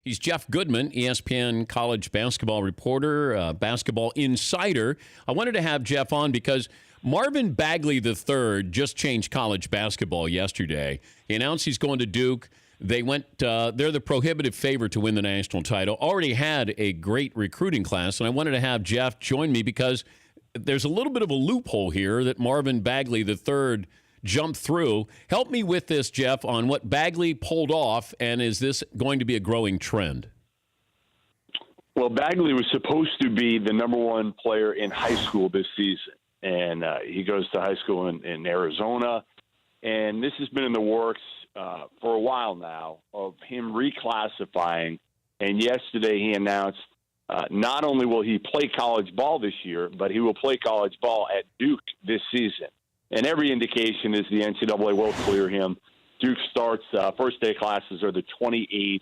He's Jeff Goodman, ESPN college basketball reporter, basketball insider. I wanted to have Jeff on because Marvin Bagley III just changed college basketball yesterday. He announced he's going to Duke. They're the prohibitive favorite to win the national title. Already had a great recruiting class, and I wanted to have Jeff join me because there's a little bit of a loophole here that Marvin Bagley III jumped through. Help me with this, Jeff, on what Bagley pulled off, and is this going to be a growing trend? Well, Bagley was supposed to be the number one player in high school this season, and he goes to high school in Arizona, and this has been in the works for a while now of him reclassifying, and yesterday he announced not only will he play college ball this year, but he will play college ball at Duke this season. And every indication is the NCAA will clear him. Duke starts, first day classes are the 28th.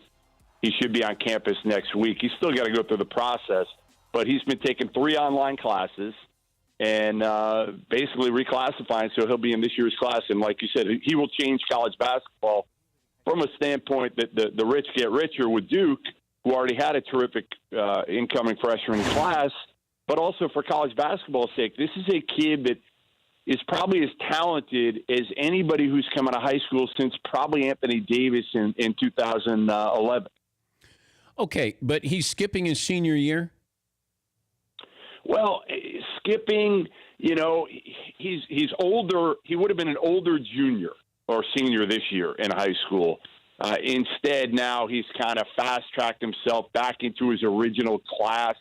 He should be on campus next week. He's still got to go through the process, but he's been taking 3 online classes and basically reclassifying, so he'll be in this year's class. And like you said, he will change college basketball from a standpoint that the rich get richer with Duke, who already had a terrific incoming freshman class, but also for college basketball's sake. This is a kid that is probably as talented as anybody who's come out of high school since probably Anthony Davis in 2011. Okay, but he's skipping his senior year? Well, skipping, he's older. He would have been an older junior or senior this year in high school. Instead, now he's kind of fast-tracked himself back into his original class,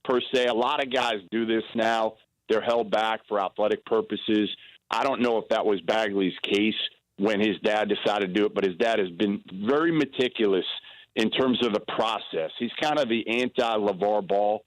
per se. A lot of guys do this now. They're held back for athletic purposes. I don't know if that was Bagley's case when his dad decided to do it, but his dad has been very meticulous in terms of the process. He's kind of the anti-LeVar Ball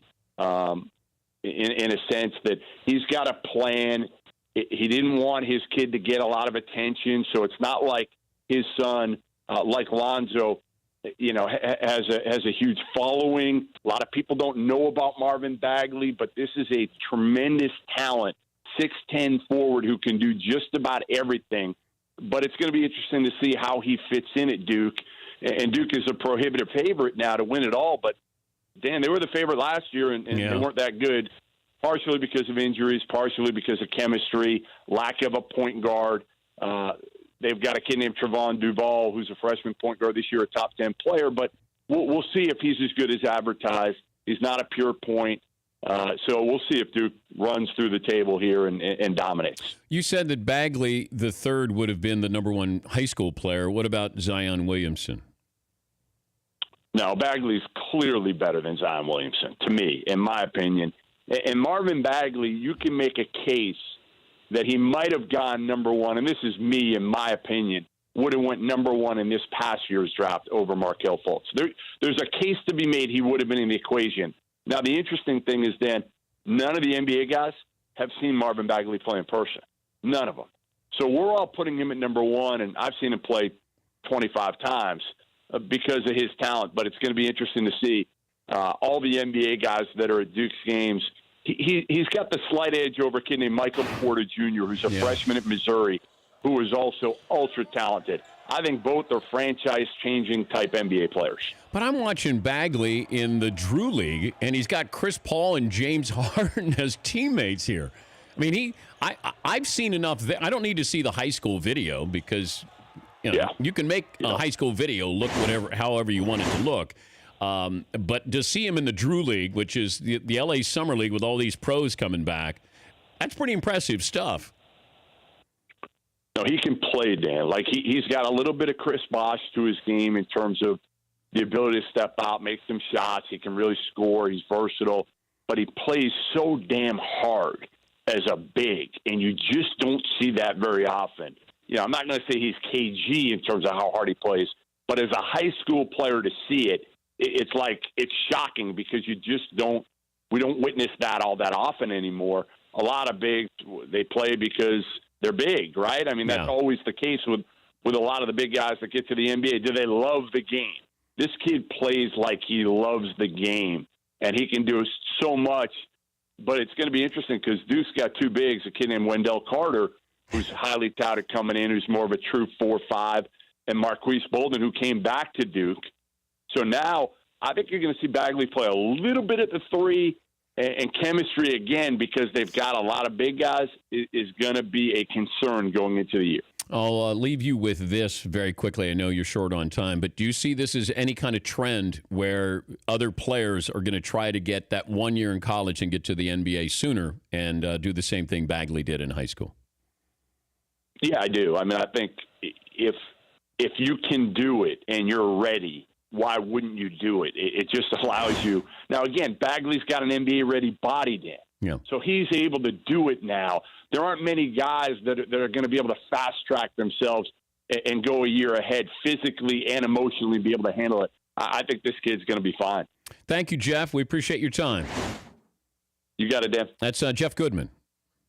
in a sense that he's got a plan. He didn't want his kid to get a lot of attention, so it's not like his son, like Lonzo, has a huge following. A lot of people don't know about Marvin Bagley, but this is a tremendous talent, 6'10" forward who can do just about everything. But it's going to be interesting to see how he fits in at Duke. And Duke is a prohibitive favorite now to win it all. But, Dan, they were the favorite last year, and they weren't that good, partially because of injuries, partially because of chemistry, lack of a point guard. They've got a kid named Trevon Duval, who's a freshman point guard this year, a top 10 player. But we'll see if he's as good as advertised. He's not a pure point. So we'll see if Duke runs through the table here and dominates. You said that Bagley III would have been the number one high school player. What about Zion Williamson? No, Bagley's clearly better than Zion Williamson, to me, in my opinion. And Marvin Bagley, you can make a case that he might have gone number one, and this is me, in my opinion, would have went number one in this past year's draft over Markelle Fultz. There's a case to be made he would have been in the equation. Now, the interesting thing is, Dan, none of the NBA guys have seen Marvin Bagley play in person. None of them. So we're all putting him at number one, and I've seen him play 25 times because of his talent, but it's going to be interesting to see all the NBA guys that are at Duke's games. He's got the slight edge over a kid named Michael Porter Jr., who's a freshman at Missouri, who is also ultra-talented. I think both are franchise-changing type NBA players. But I'm watching Bagley in the Drew League, and he's got Chris Paul and James Harden as teammates here. I mean, I've seen enough. I don't need to see the high school video because you can make a high school video look however you want it to look. But to see him in the Drew League, which is the LA Summer League with all these pros coming back, that's pretty impressive stuff. No, he can play, Dan. Like he's got a little bit of Chris Bosh to his game in terms of the ability to step out, make some shots. He can really score. He's versatile, but he plays so damn hard as a big, and you just don't see that very often. I'm not going to say he's KG in terms of how hard he plays, but as a high school player to see it, it's shocking because we don't witness that all that often anymore. A lot of bigs, they play because they're big, right? I mean, that's always the case with a lot of the big guys that get to the NBA. Do they love the game? This kid plays like he loves the game, and he can do so much. But it's going to be interesting because Duke's got two bigs, a kid named Wendell Carter, who's highly touted coming in, who's more of a true 4-5, and Marquise Bolden, who came back to Duke. So now I think you're going to see Bagley play a little bit at the 3, and chemistry again, because they've got a lot of big guys, is going to be a concern going into the year. I'll leave you with this very quickly. I know you're short on time, but do you see this as any kind of trend where other players are going to try to get that 1 year in college and get to the NBA sooner and do the same thing Bagley did in high school? Yeah, I do. I mean, I think if you can do it and you're ready, why wouldn't you do it? It just allows you. Now, again, Bagley's got an NBA-ready body, Dan. Yeah. So he's able to do it now. There aren't many guys that are going to be able to fast-track themselves and go a year ahead physically and emotionally, be able to handle it. I think this kid's going to be fine. Thank you, Jeff. We appreciate your time. You got it, Dan. That's Jeff Goodman,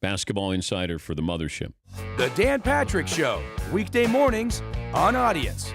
basketball insider for the Mothership. The Dan Patrick Show, weekday mornings on Audience.